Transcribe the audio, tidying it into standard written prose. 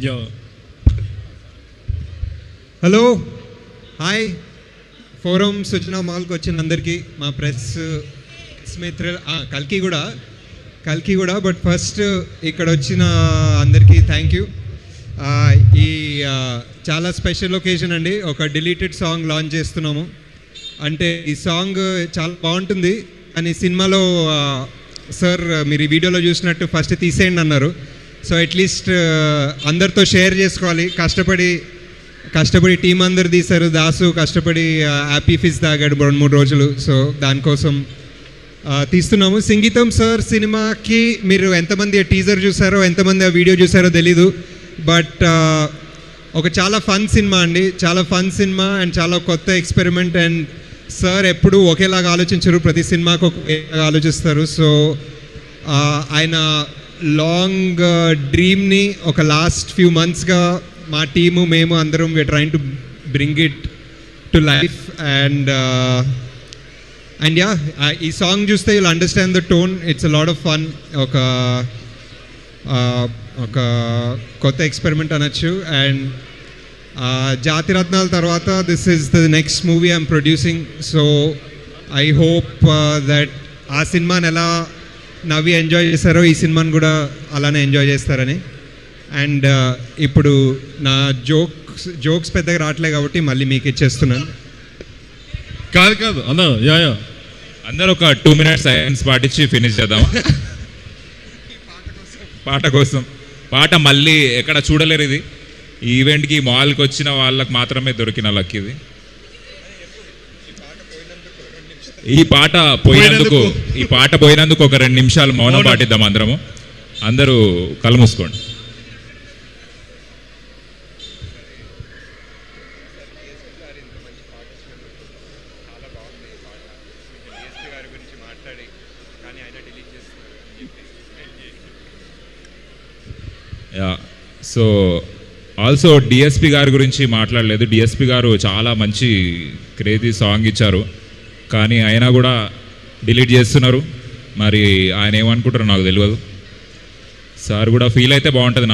యో hello hi forum సూచనా మాల్కి వచ్చిన అందరికీ మా ప్రెస్ మిత్రులు కల్కి కూడా బట్ ఫస్ట్ ఇక్కడ వచ్చిన అందరికీ థ్యాంక్ యూ. ఈ చాలా స్పెషల్ ఒకేషన్ అండి. ఒక డిలీటెడ్ సాంగ్ లాంచ్ చేస్తున్నాము. అంటే ఈ సాంగ్ చాలా బాగుంటుంది అని సినిమాలో సార్ మీరు ఈ వీడియోలో చూసినట్టు ఫస్ట్ తీసేయండి అన్నారు. సో అట్లీస్ట్ అందరితో షేర్ చేసుకోవాలి. కష్టపడి టీం అందరు తీశారు. దాసు కష్టపడి హ్యాపీ ఫిజ్ తాగాడు 2-3 రోజులు. సో దానికోసం తీస్తున్నాము. సంగీతం సార్ సినిమాకి మీరు ఎంతమంది టీజర్ చూసారో, ఎంతమంది ఆ వీడియో చూసారో తెలీదు. బట్ ఒక చాలా ఫన్ సినిమా అండి. చాలా ఫన్ సినిమా అండ్ చాలా కొత్త ఎక్స్పెరిమెంట్. అండ్ సార్ ఎప్పుడూ ఒకేలాగా ఆలోచించరు, ప్రతి సినిమాకు ఒకేలాగా ఆలోచిస్తారు. సో ఆయన లాంగ్ డ్రీమ్ని ఒక లాస్ట్ ఫ్యూ మంత్స్గా మా టీము మేము అందరం we're trying to bring it to life. And yeah ఈ సాంగ్ చూస్తే you'll understand the tone. It's a lot of fun. ఒక కొత్త ఎక్స్పెరిమెంట్ అనొచ్చు. అండ్ జాతిరత్నాల తర్వాత this is the next movie I'm producing. So I hope that ఆ సినిమాని ఎలా నవ్వి ఎంజాయ్ చేస్తారో ఈ సినిమాని కూడా అలానే ఎంజాయ్ చేస్తారని. అండ్ ఇప్పుడు నా జోక్స్ పెద్దగా రావట్లే కాబట్టి మళ్ళీ మీకు ఇచ్చేస్తున్నాను. కాదు అన్న యా అందరూ ఒక 2 minutes సైలెన్స్ పాటించి ఫినిష్ చేద్దాం. పాట కోసం పాట మళ్ళీ ఎక్కడ చూడలేరు. ఇది ఈ ఈవెంట్కి మాల్కి వచ్చిన వాళ్ళకి మాత్రమే దొరికిన లక్ ఇది. ఈ పాట పోయినందుకు ఒక 2 నిమిషాలు మౌనం పాటిద్దాం అందరము. అందరూ కళ్ళు మూసుకోండి. సో ఆల్సో డిఎస్పి గారి గురించి మాట్లాడలేదు. డిఎస్పి గారు చాలా మంచి క్రేజీ సాంగ్ ఇచ్చారు, కానీ అయినా కూడా డిలీట్ చేస్తున్నారు. మరి ఆయన ఏమనుకుంటారో నాకు తెలియదు. సార్ కూడా ఫీల్ అయితే బాగుంటుంది.